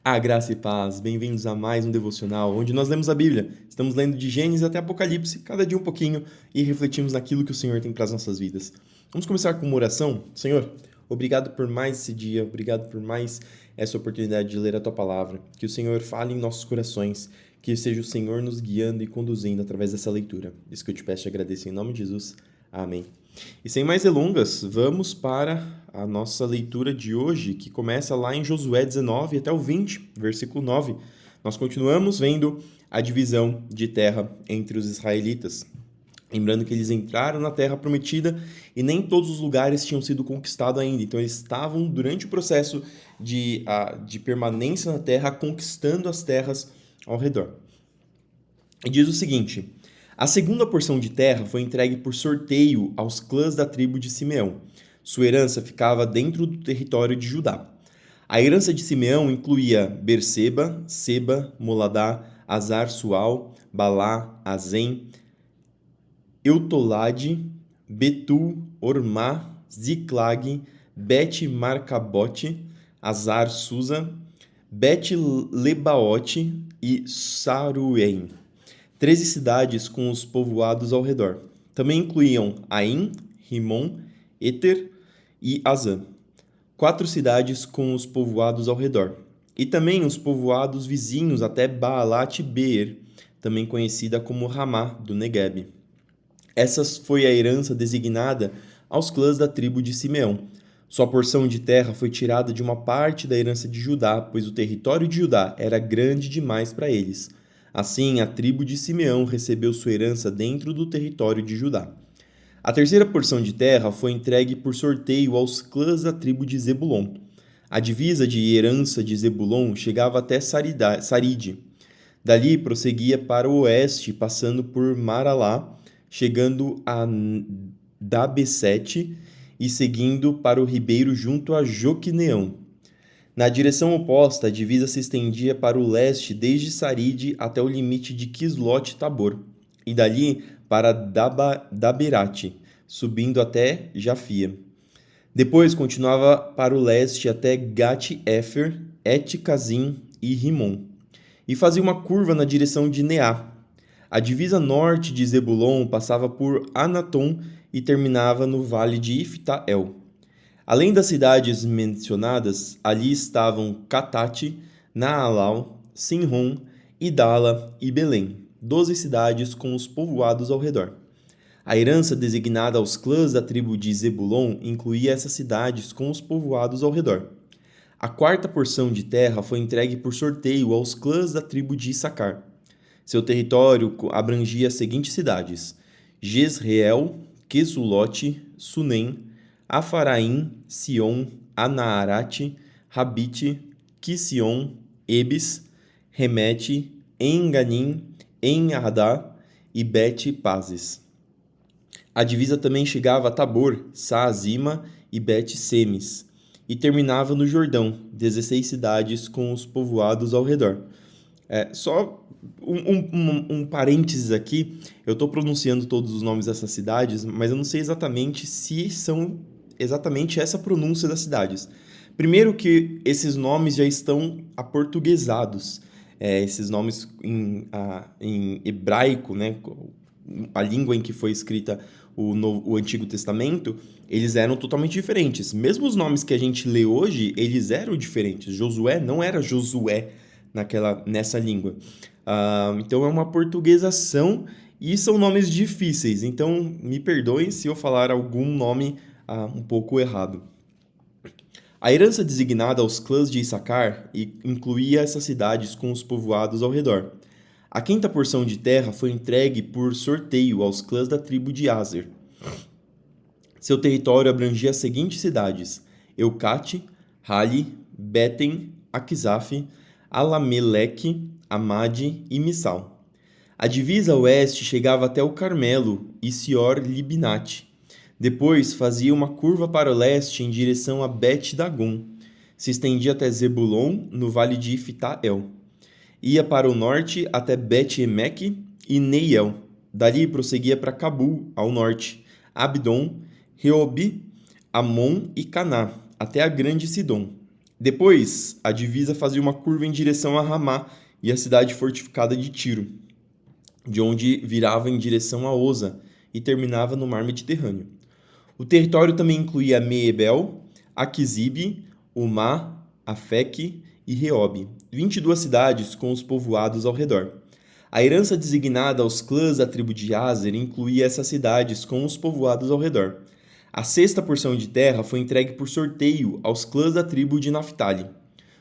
A graça e paz, bem-vindos a mais um devocional, onde nós lemos a Bíblia. Estamos lendo de Gênesis até Apocalipse, cada dia um pouquinho, e refletimos naquilo que o Senhor tem para as nossas vidas. Vamos começar com uma oração? Senhor, obrigado por mais esse dia, obrigado por mais essa oportunidade de ler a Tua Palavra. Que o Senhor fale em nossos corações, que seja o Senhor nos guiando e conduzindo através dessa leitura. Isso que eu te peço e agradeço em nome de Jesus. Amém. E sem mais delongas, vamos para a nossa leitura de hoje, que começa lá em Josué 19 até o 20, versículo 9. Nós continuamos vendo a divisão de terra entre os israelitas. Lembrando que eles entraram na terra prometida e nem todos os lugares tinham sido conquistados ainda. Então eles estavam, durante o processo de permanência na terra, conquistando as terras ao redor. E diz o seguinte: a segunda porção de terra foi entregue por sorteio aos clãs da tribo de Simeão. Sua herança ficava dentro do território de Judá. A herança de Simeão incluía Berseba, Seba, Moladá, Azar, Sual, Balá, Azem, Eutolade, Betul, Ormá, Ziclag, Bet-Marcabote, Azar, Susa, Bet-Lebaote e Saruém. 13 cidades com os povoados ao redor. Também incluíam Aim, Rimon, Eter e Azã. 4 cidades com os povoados ao redor. E também os povoados vizinhos até Baalat Beer, também conhecida como Ramá do Negueb. Essa foi a herança designada aos clãs da tribo de Simeão. Sua porção de terra foi tirada de uma parte da herança de Judá, pois o território de Judá era grande demais para eles. Assim, a tribo de Simeão recebeu sua herança dentro do território de Judá. A terceira porção de terra foi entregue por sorteio aos clãs da tribo de Zebulon. A divisa de herança de Zebulon chegava até Saride. Dali prosseguia para o oeste, passando por Maralá, chegando a Dabesete e seguindo para o ribeiro junto a Joquineão. Na direção oposta, a divisa se estendia para o leste desde Saride até o limite de Quislote-Tabor, e dali para Daberate, subindo até Jafia. Depois continuava para o leste até Gat-Efer, Et-Cazim e Rimon, e fazia uma curva na direção de Neá. A divisa norte de Zebulon passava por Anatom e terminava no vale de Iftael. Além das cidades mencionadas, ali estavam Catate, Naalau, Sinron, Idala e Belém, 12 cidades com os povoados ao redor. A herança designada aos clãs da tribo de Zebulon incluía essas cidades com os povoados ao redor. A quarta porção de terra foi entregue por sorteio aos clãs da tribo de Issacar. Seu território abrangia as seguintes cidades: Jezreel, Quesulote, Sunem, Afaraim, Sion, Anaarate, Rabite, Quision, Ebes, Remete, En-Ganim, En-Hadá e Bet-Pazes. A divisa também chegava a Tabor, Saazima e Bet-Semes, e terminava no Jordão, 16 cidades com os povoados ao redor. Só um parênteses aqui, eu estou pronunciando todos os nomes dessas cidades, mas eu não sei exatamente se são exatamente essa pronúncia das cidades. Primeiro que esses nomes já estão aportuguesados, esses nomes em hebraico, né, a língua em que foi escrita o Antigo Testamento, eles eram totalmente diferentes. Mesmo os nomes que a gente lê hoje, eles eram diferentes. Josué não era Josué nessa língua. Então é uma portuguesação e são nomes difíceis. Então me perdoem se eu falar algum nome um pouco errado. A herança designada aos clãs de Issacar incluía essas cidades com os povoados ao redor. A quinta porção de terra foi entregue por sorteio aos clãs da tribo de Aser. Seu território abrangia as seguintes cidades: Eucate, Hali, Beten, Aquisaf, Alameleque, Amade e Missal. A divisa oeste chegava até o Carmelo e Sior-Libinate. Depois fazia uma curva para o leste em direção a Bet-Dagon. Se estendia até Zebulon, no vale de Iftael. Ia para o norte até Bet-Emeque e Neiel. Dali prosseguia para Cabul, ao norte, Abdon, Reobi, Amon e Caná, até a grande Sidom. Depois, a divisa fazia uma curva em direção a Ramá e a cidade fortificada de Tiro, de onde virava em direção a Oza e terminava no mar Mediterrâneo. O território também incluía Meebel, Aquisibe, Umá, Afeque e Reobe, 22 cidades com os povoados ao redor. A herança designada aos clãs da tribo de Aser incluía essas cidades com os povoados ao redor. A sexta porção de terra foi entregue por sorteio aos clãs da tribo de Naphtali.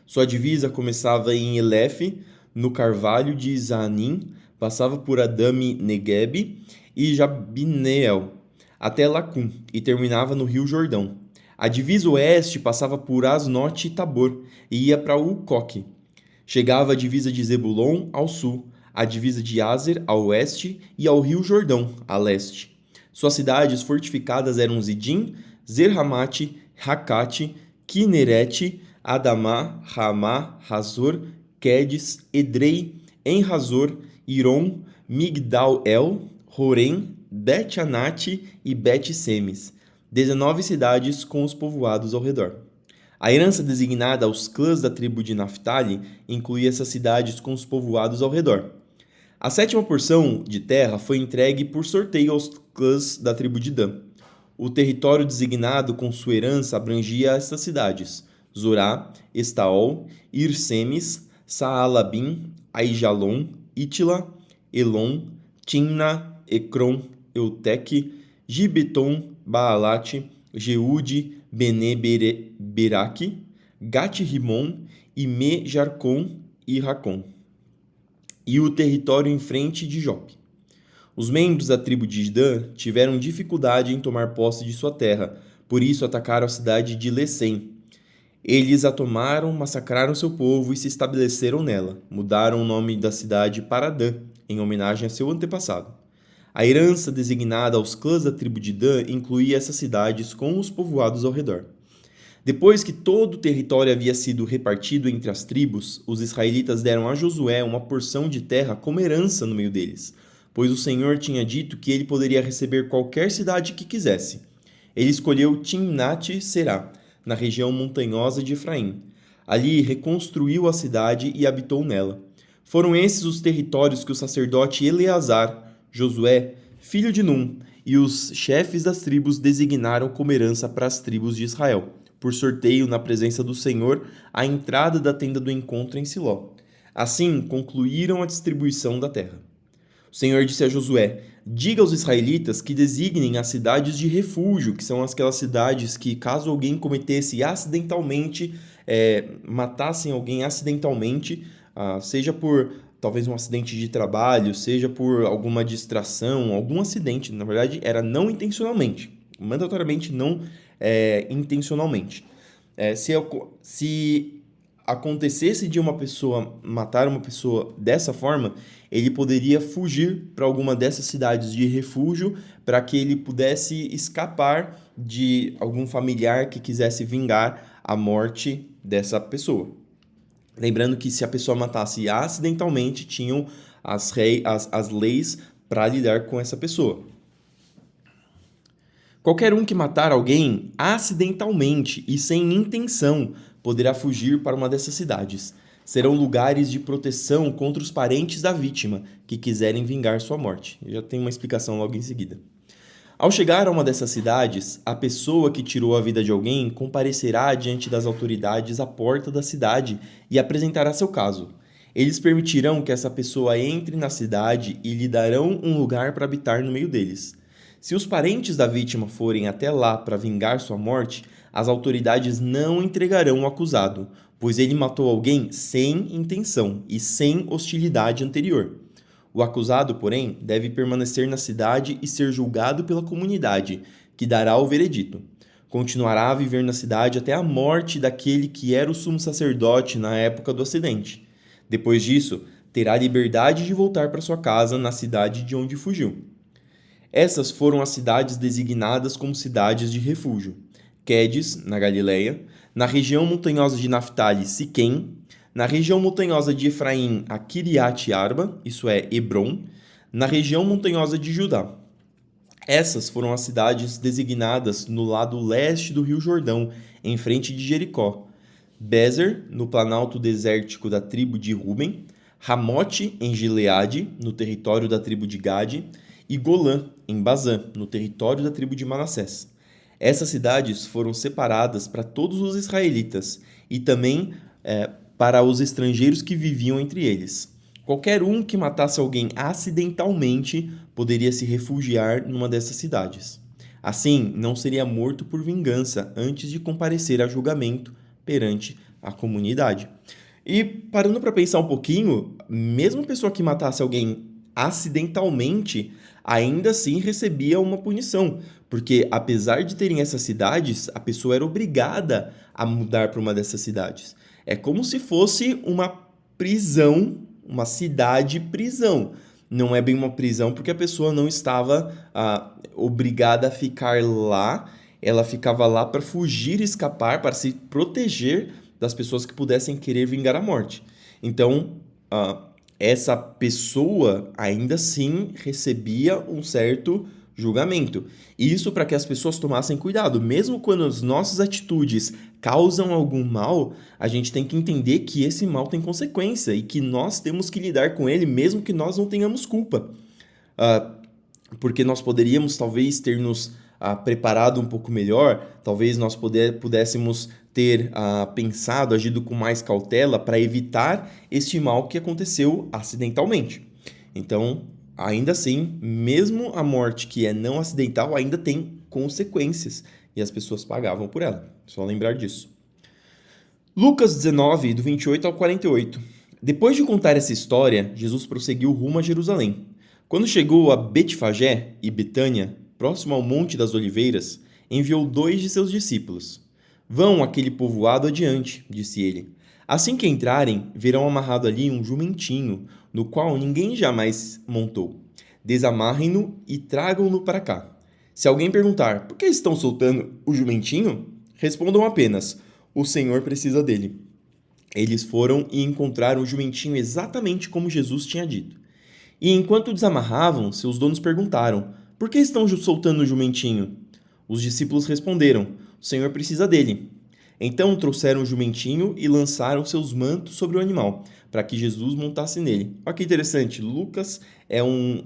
Sua divisa começava em Elefe, no carvalho de Zaanim, passava por Adami Negueb e Jabineel, até Lacum, e terminava no rio Jordão. A divisa oeste passava por Asnote e Tabor e ia para Ucoque. Chegava a divisa de Zebulon ao sul, a divisa de Aser ao oeste e ao rio Jordão a leste. Suas cidades fortificadas eram Zidim, Zerhamate, Rakate, Kinerete, Adamá, Ramá, Hazor, Quedes, Edrei, Enrazor, Iron, Migdal-El, Horém, Bet-Anate e Bet-Semes, 19 cidades com os povoados ao redor. A herança designada aos clãs da tribo de Naphtali incluía essas cidades com os povoados ao redor. A sétima porção de terra foi entregue por sorteio aos clãs da tribo de Dan. O território designado com sua herança abrangia estas cidades: Zorá, Estaol, Irsemes, Saalabim, Aijalon, Itila, Elon, Timna, Ecrom, Euteque, Gibeton, Baalate, Jeude, Bene-Beraque, Gat-Rimon, Ime, Jarcon e Racon, e o território em frente de Jope. Os membros da tribo de Dan tiveram dificuldade em tomar posse de sua terra, por isso atacaram a cidade de Lesem. Eles a tomaram, massacraram seu povo e se estabeleceram nela. Mudaram o nome da cidade para Dan, em homenagem a seu antepassado. A herança designada aos clãs da tribo de Dan incluía essas cidades com os povoados ao redor. Depois que todo o território havia sido repartido entre as tribos, os israelitas deram a Josué uma porção de terra como herança no meio deles, pois o Senhor tinha dito que ele poderia receber qualquer cidade que quisesse. Ele escolheu Timnat-Será, na região montanhosa de Efraim. Ali reconstruiu a cidade e habitou nela. Foram esses os territórios que o sacerdote Eleazar, Josué, filho de Num, e os chefes das tribos designaram como herança para as tribos de Israel, por sorteio na presença do Senhor, à entrada da tenda do encontro em Siló. Assim, concluíram a distribuição da terra. O Senhor disse a Josué: diga aos israelitas que designem as cidades de refúgio, que são aquelas cidades que, caso alguém cometesse acidentalmente, matassem alguém acidentalmente, seja por talvez um acidente de trabalho, seja por alguma distração, algum acidente, na verdade era não intencionalmente, mandatoriamente não intencionalmente. Se acontecesse de uma pessoa matar uma pessoa dessa forma, ele poderia fugir para alguma dessas cidades de refúgio para que ele pudesse escapar de algum familiar que quisesse vingar a morte dessa pessoa. Lembrando que se a pessoa matasse acidentalmente, tinham as leis para lidar com essa pessoa. Qualquer um que matar alguém acidentalmente e sem intenção poderá fugir para uma dessas cidades. Serão lugares de proteção contra os parentes da vítima que quiserem vingar sua morte. Eu já tenho uma explicação logo em seguida. Ao chegar a uma dessas cidades, a pessoa que tirou a vida de alguém comparecerá diante das autoridades à porta da cidade e apresentará seu caso. Eles permitirão que essa pessoa entre na cidade e lhe darão um lugar para habitar no meio deles. Se os parentes da vítima forem até lá para vingar sua morte, as autoridades não entregarão o acusado, pois ele matou alguém sem intenção e sem hostilidade anterior. O acusado, porém, deve permanecer na cidade e ser julgado pela comunidade, que dará o veredito. Continuará a viver na cidade até a morte daquele que era o sumo sacerdote na época do acidente. Depois disso, terá liberdade de voltar para sua casa na cidade de onde fugiu. Essas foram as cidades designadas como cidades de refúgio: Quedes, na Galileia; na região montanhosa de Naphtali, Siquém; na região montanhosa de Efraim, a Kiriat Arba, isso é, Hebron; na região montanhosa de Judá. Essas foram as cidades designadas no lado leste do rio Jordão, em frente de Jericó. Bezer, no planalto desértico da tribo de Ruben, Ramote, em Gileade, no território da tribo de Gade, e Golã, em Bazã, no território da tribo de Manassés. Essas cidades foram separadas para todos os israelitas e também para os estrangeiros que viviam entre eles. Qualquer um que matasse alguém acidentalmente poderia se refugiar numa dessas cidades. Assim, não seria morto por vingança antes de comparecer a julgamento perante a comunidade. E parando para pensar um pouquinho, mesmo a pessoa que matasse alguém acidentalmente, ainda assim recebia uma punição, porque apesar de terem essas cidades, a pessoa era obrigada a mudar para uma dessas cidades. É como se fosse uma prisão, uma cidade prisão. Não é bem uma prisão porque a pessoa não estava obrigada a ficar lá, ela ficava lá para fugir, escapar, para se proteger das pessoas que pudessem querer vingar a morte. Então, essa pessoa ainda assim recebia um certo julgamento. Isso para que as pessoas tomassem cuidado. Mesmo quando as nossas atitudes causam algum mal, a gente tem que entender que esse mal tem consequência e que nós temos que lidar com ele mesmo que nós não tenhamos culpa. Porque nós poderíamos talvez ter nos preparado um pouco melhor, talvez nós pudéssemos ter pensado, agido com mais cautela para evitar este mal que aconteceu acidentalmente. Então, ainda assim, mesmo a morte que é não acidental ainda tem consequências e as pessoas pagavam por ela. Só lembrar disso. Lucas 19, do 28 ao 48. Depois de contar essa história, Jesus prosseguiu rumo a Jerusalém. Quando chegou a Betfagé e Betânia, próximo ao Monte das Oliveiras, enviou 2 de seus discípulos. Vão àquele povoado adiante, disse ele. Assim que entrarem, verão amarrado ali um jumentinho, no qual ninguém jamais montou. Desamarrem-no e tragam-no para cá. Se alguém perguntar, por que estão soltando o jumentinho? Respondam apenas, o Senhor precisa dele. Eles foram e encontraram o jumentinho exatamente como Jesus tinha dito. E enquanto desamarravam, seus donos perguntaram, por que estão soltando o jumentinho? Os discípulos responderam, o Senhor precisa dele. Então trouxeram o jumentinho e lançaram seus mantos sobre o animal, para que Jesus montasse nele. Olha que interessante, Lucas é um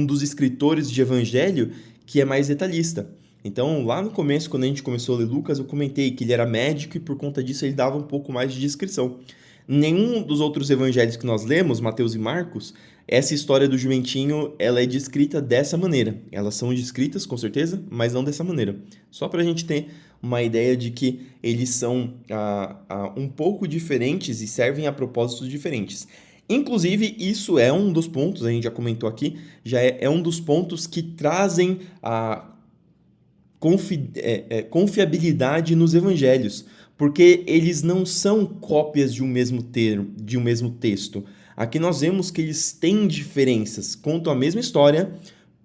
dos escritores de evangelho que é mais detalhista. Então, lá no começo, quando a gente começou a ler Lucas, eu comentei que ele era médico e por conta disso ele dava um pouco mais de descrição. Nenhum dos outros evangelhos que nós lemos, Mateus e Marcos, essa história do jumentinho, ela é descrita dessa maneira. Elas são descritas, com certeza, mas não dessa maneira. Só para a gente ter uma ideia de que eles são um pouco diferentes e servem a propósitos diferentes. Inclusive, isso é um dos pontos, a gente já comentou aqui, já é um dos pontos que trazem a confiabilidade nos evangelhos, porque eles não são cópias de um mesmo termo, de um mesmo texto. Aqui nós vemos que eles têm diferenças, contam a mesma história,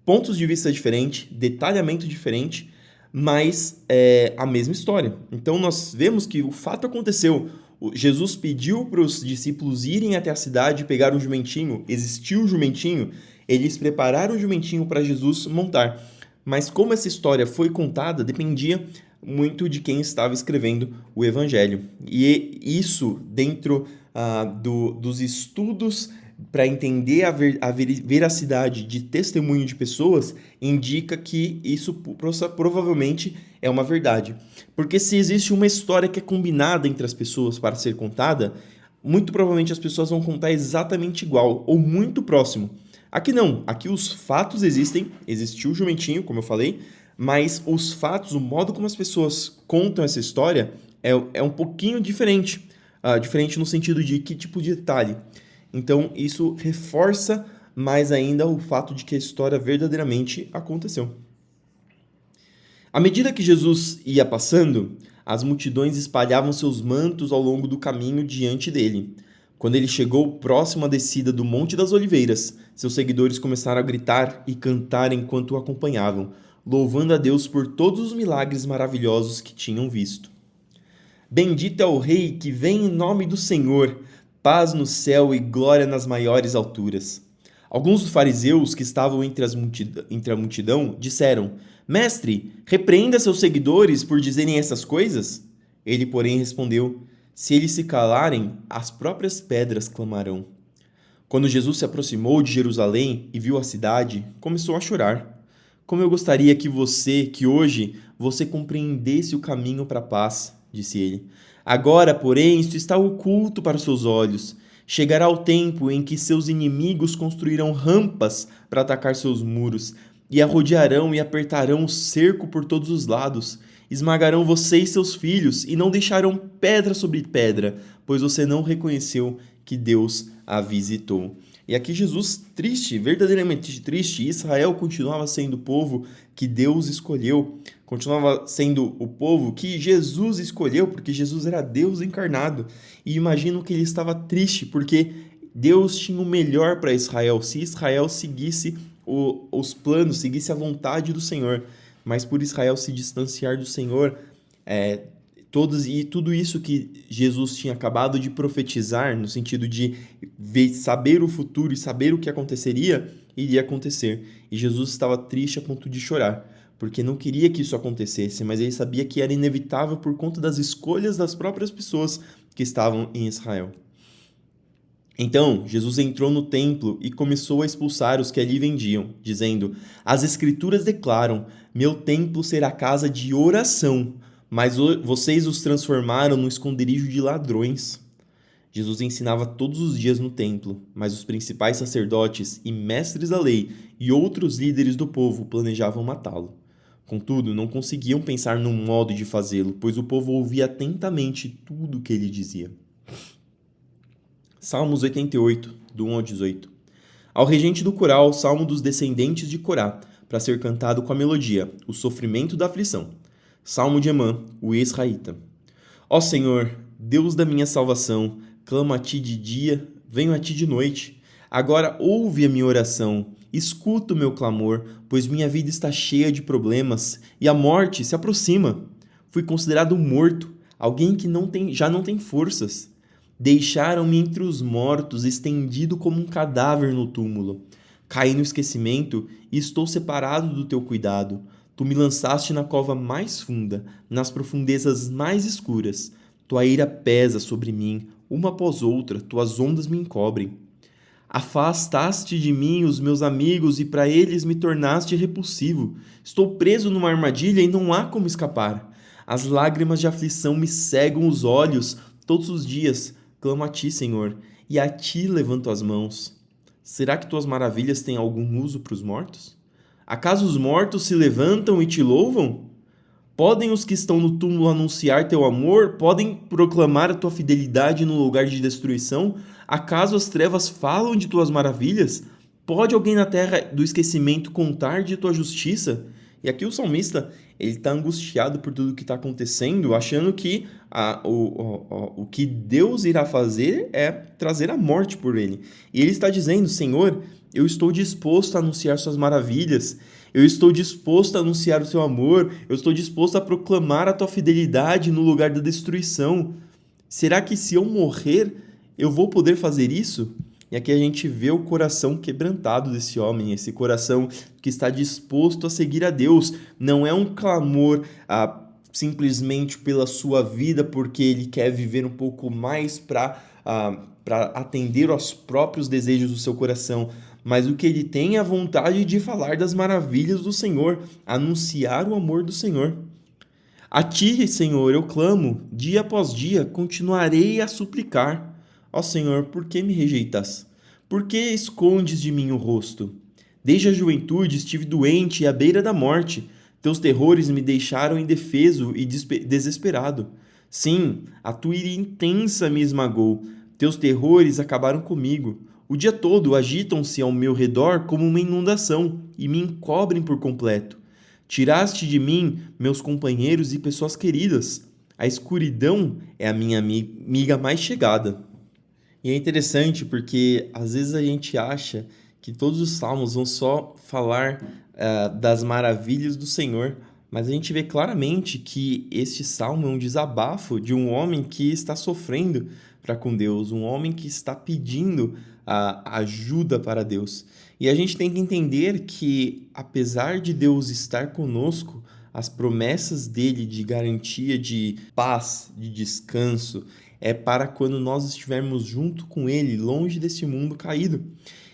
pontos de vista diferentes, detalhamento diferente, mas é a mesma história. Então nós vemos que o fato aconteceu. Jesus pediu para os discípulos irem até a cidade e pegar um jumentinho, existiu o jumentinho, eles prepararam o jumentinho para Jesus montar. Mas como essa história foi contada, dependia muito de quem estava escrevendo o evangelho. E isso, dentro dos estudos para entender a veracidade de testemunho de pessoas, indica que isso provavelmente é uma verdade. Porque se existe uma história que é combinada entre as pessoas para ser contada, muito provavelmente as pessoas vão contar exatamente igual ou muito próximo. Aqui não, aqui os fatos existem, existiu o jumentinho, como eu falei, mas os fatos, o modo como as pessoas contam essa história é um pouquinho diferente. Diferente no sentido de que tipo de detalhe. Então, isso reforça mais ainda o fato de que a história verdadeiramente aconteceu. À medida que Jesus ia passando, as multidões espalhavam seus mantos ao longo do caminho diante dele. Quando ele chegou próximo à descida do Monte das Oliveiras, seus seguidores começaram a gritar e cantar enquanto o acompanhavam, louvando a Deus por todos os milagres maravilhosos que tinham visto. Bendito é o Rei que vem em nome do Senhor, paz no céu e glória nas maiores alturas. Alguns dos fariseus que estavam entre a multidão disseram, Mestre, repreenda seus seguidores por dizerem essas coisas. Ele, porém, respondeu: Se eles se calarem, as próprias pedras clamarão. Quando Jesus se aproximou de Jerusalém e viu a cidade, começou a chorar. Como eu gostaria que hoje você compreendesse o caminho para a paz, disse ele. Agora, porém, isto está oculto para os seus olhos. Chegará o tempo em que seus inimigos construirão rampas para atacar seus muros, e a rodearão e apertarão o cerco por todos os lados. Esmagarão você e seus filhos, e não deixarão pedra sobre pedra, pois você não reconheceu que Deus a visitou. E aqui Jesus, triste, verdadeiramente triste, Israel continuava sendo o povo que Deus escolheu, continuava sendo o povo que Jesus escolheu, porque Jesus era Deus encarnado. E imagino que ele estava triste, porque Deus tinha o melhor para Israel, se Israel seguisse os planos, seguisse a vontade do Senhor. Mas por Israel se distanciar do Senhor, tudo isso que Jesus tinha acabado de profetizar, no sentido de saber o futuro e saber o que aconteceria, iria acontecer. E Jesus estava triste a ponto de chorar, porque não queria que isso acontecesse, mas ele sabia que era inevitável por conta das escolhas das próprias pessoas que estavam em Israel. Então, Jesus entrou no templo e começou a expulsar os que ali vendiam, dizendo: As Escrituras declaram: Meu templo será casa de oração, mas vocês os transformaram no esconderijo de ladrões. Jesus ensinava todos os dias no templo, mas os principais sacerdotes e mestres da lei e outros líderes do povo planejavam matá-lo. Contudo, não conseguiam pensar num modo de fazê-lo, pois o povo ouvia atentamente tudo o que ele dizia. Salmos 88, do 1 ao 18. Ao regente do coral, salmo dos descendentes de Corá, para ser cantado com a melodia, o sofrimento da aflição. Salmo de Emã, o israelita. Ó Senhor, Deus da minha salvação, clamo a ti de dia, venho a ti de noite. Agora ouve a minha oração, escuta o meu clamor, pois minha vida está cheia de problemas e a morte se aproxima. Fui considerado morto, alguém que já não tem forças. Deixaram-me entre os mortos, estendido como um cadáver no túmulo. Caí no esquecimento e estou separado do teu cuidado. Tu me lançaste na cova mais funda, nas profundezas mais escuras. Tua ira pesa sobre mim, uma após outra, tuas ondas me encobrem. Afastaste de mim os meus amigos e para eles me tornaste repulsivo. Estou preso numa armadilha e não há como escapar. As lágrimas de aflição me cegam os olhos todos os dias. Clamo a ti, Senhor, e a ti levanto as mãos. Será que tuas maravilhas têm algum uso para os mortos? Acaso os mortos se levantam e te louvam? Podem os que estão no túmulo anunciar teu amor? Podem proclamar a tua fidelidade no lugar de destruição? Acaso as trevas falam de tuas maravilhas? Pode alguém na terra do esquecimento contar de tua justiça? E aqui o salmista, ele está angustiado por tudo que está acontecendo, achando que o que Deus irá fazer é trazer a morte por ele. E ele está dizendo: Senhor, eu estou disposto a anunciar suas maravilhas, eu estou disposto a anunciar o seu amor, eu estou disposto a proclamar a tua fidelidade no lugar da destruição. Será que se eu morrer, eu vou poder fazer isso? E aqui a gente vê o coração quebrantado desse homem, esse coração que está disposto a seguir a Deus. Não é um clamor simplesmente pela sua vida, porque ele quer viver um pouco mais para atender aos próprios desejos do seu coração, mas o que ele tem é a vontade de falar das maravilhas do Senhor, anunciar o amor do Senhor. A ti, Senhor, eu clamo, dia após dia, continuarei a suplicar. Ó Senhor, por que me rejeitas? Por que escondes de mim o rosto? Desde a juventude estive doente e à beira da morte. Teus terrores me deixaram indefeso e desesperado. Sim, a tua ira intensa me esmagou. Teus terrores acabaram comigo. O dia todo agitam-se ao meu redor como uma inundação e me encobrem por completo. Tiraste de mim meus companheiros e pessoas queridas. A escuridão é a minha amiga mais chegada. E é interessante porque às vezes a gente acha que todos os salmos vão só falar das maravilhas do Senhor, mas a gente vê claramente que este salmo é um desabafo de um homem que está sofrendo para com Deus, um homem que está pedindo ajuda para Deus. E a gente tem que entender que, apesar de Deus estar conosco, as promessas dele de garantia de paz, de descanso, é para quando nós estivermos junto com ele, longe desse mundo caído.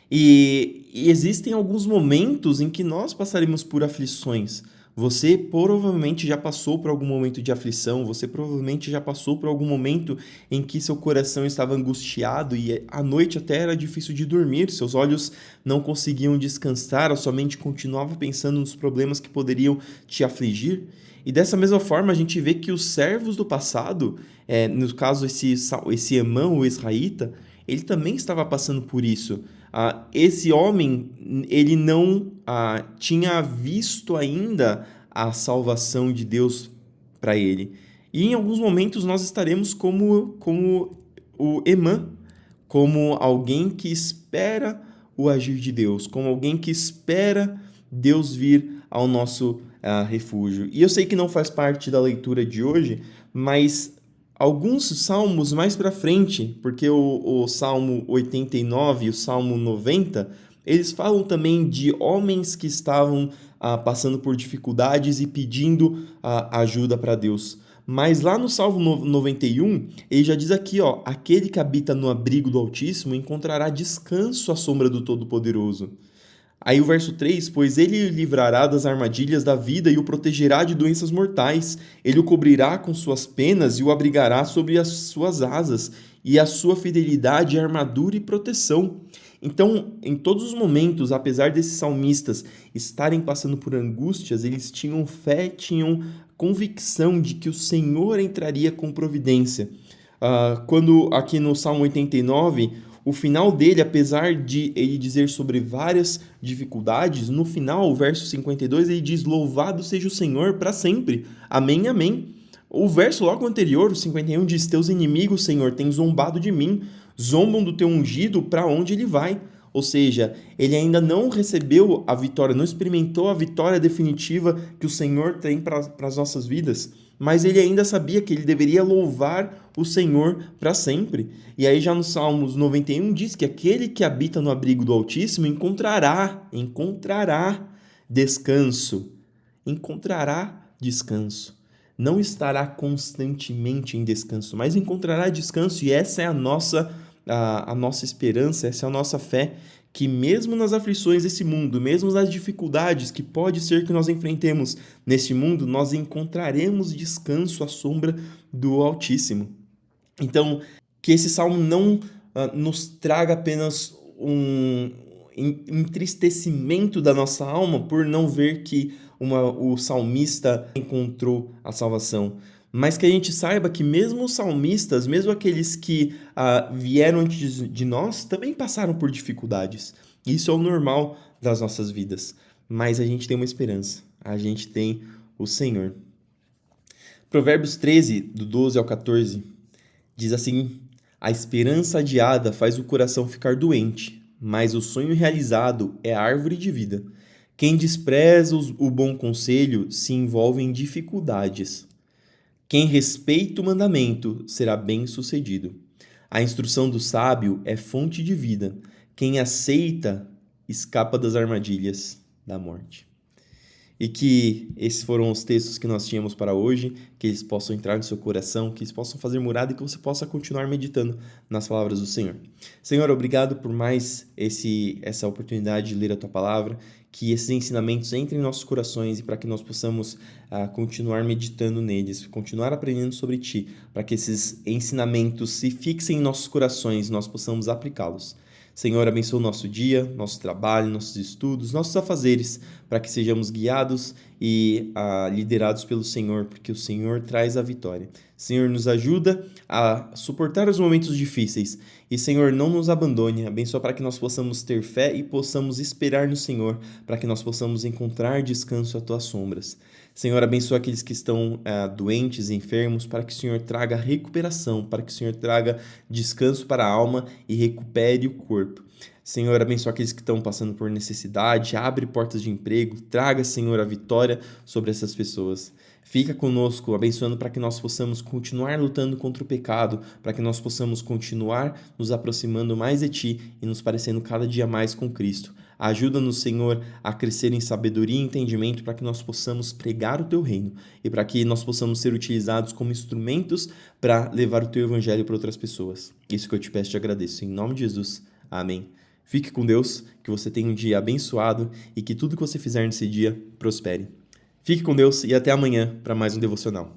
E existem alguns momentos em que nós passaremos por aflições. Você provavelmente já passou por algum momento de aflição, você provavelmente já passou por algum momento em que seu coração estava angustiado e à noite até era difícil de dormir, seus olhos não conseguiam descansar, a sua mente continuava pensando nos problemas que poderiam te afligir. E dessa mesma forma, a gente vê que os servos do passado, no caso esse Emã, o israelita, ele também estava passando por isso. Esse homem, ele não tinha visto ainda a salvação de Deus para ele. E em alguns momentos nós estaremos como o Emã, como alguém que espera o agir de Deus, como alguém que espera Deus vir ao nosso refúgio. E eu sei que não faz parte da leitura de hoje, mas alguns salmos mais para frente, porque o Salmo 89 e o Salmo 90, eles falam também de homens que estavam passando por dificuldades e pedindo ajuda para Deus. Mas lá no Salmo 91, ele já diz aqui, ó, aquele que habita no abrigo do Altíssimo encontrará descanso à sombra do Todo-Poderoso. Aí o verso 3, pois ele o livrará das armadilhas da vida e o protegerá de doenças mortais. Ele o cobrirá com suas penas e o abrigará sobre as suas asas, e a sua fidelidade é armadura e proteção. Então, em todos os momentos, apesar desses salmistas estarem passando por angústias, eles tinham fé, tinham convicção de que o Senhor entraria com providência. Quando aqui no Salmo 89, o final dele, apesar de ele dizer sobre várias dificuldades, no final, o verso 52, ele diz: louvado seja o Senhor para sempre. Amém, amém. O verso logo anterior, o 51, diz: teus inimigos, Senhor, têm zombado de mim, zombam do teu ungido para onde ele vai. Ou seja, ele ainda não recebeu a vitória, não experimentou a vitória definitiva que o Senhor tem para as nossas vidas, mas ele ainda sabia que ele deveria louvar o Senhor para sempre. E aí já no Salmos 91 diz que aquele que habita no abrigo do Altíssimo encontrará descanso. Encontrará descanso. Não estará constantemente em descanso, mas encontrará descanso, e essa é a nossa esperança, essa é a nossa fé, que mesmo nas aflições desse mundo, mesmo nas dificuldades que pode ser que nós enfrentemos neste mundo, nós encontraremos descanso à sombra do Altíssimo. Então, que esse salmo não nos traga apenas um entristecimento da nossa alma por não ver que o salmista encontrou a salvação, mas que a gente saiba que mesmo os salmistas, mesmo aqueles que vieram antes de nós, também passaram por dificuldades. Isso é o normal das nossas vidas, mas a gente tem uma esperança, a gente tem o Senhor. Provérbios 13, do 12 ao 14, diz assim: a esperança adiada faz o coração ficar doente, mas o sonho realizado é a árvore de vida. Quem despreza o bom conselho se envolve em dificuldades. Quem respeita o mandamento será bem-sucedido. A instrução do sábio é fonte de vida. Quem aceita escapa das armadilhas da morte. E que esses foram os textos que nós tínhamos para hoje, que eles possam entrar no seu coração, que eles possam fazer morada e que você possa continuar meditando nas palavras do Senhor. Senhor, obrigado por mais essa oportunidade de ler a Tua palavra, que esses ensinamentos entrem em nossos corações e para que nós possamos continuar meditando neles, continuar aprendendo sobre Ti, para que esses ensinamentos se fixem em nossos corações e nós possamos aplicá-los. Senhor, abençoa o nosso dia, nosso trabalho, nossos estudos, nossos afazeres, para que sejamos guiados e liderados pelo Senhor, porque o Senhor traz a vitória. Senhor, nos ajuda a suportar os momentos difíceis e, Senhor, não nos abandone. Abençoa para que nós possamos ter fé e possamos esperar no Senhor, para que nós possamos encontrar descanso às Tuas sombras. Senhor, abençoa aqueles que estão doentes e enfermos, para que o Senhor traga recuperação, para que o Senhor traga descanso para a alma e recupere o corpo. Senhor, abençoa aqueles que estão passando por necessidade, abre portas de emprego, traga, Senhor, a vitória sobre essas pessoas. Fica conosco, abençoando para que nós possamos continuar lutando contra o pecado, para que nós possamos continuar nos aproximando mais de Ti e nos parecendo cada dia mais com Cristo. Ajuda-nos, Senhor, a crescer em sabedoria e entendimento para que nós possamos pregar o Teu reino e para que nós possamos ser utilizados como instrumentos para levar o Teu evangelho para outras pessoas. Isso que eu te peço e te agradeço. Em nome de Jesus. Amém. Fique com Deus, que você tenha um dia abençoado e que tudo que você fizer nesse dia prospere. Fique com Deus e até amanhã para mais um devocional.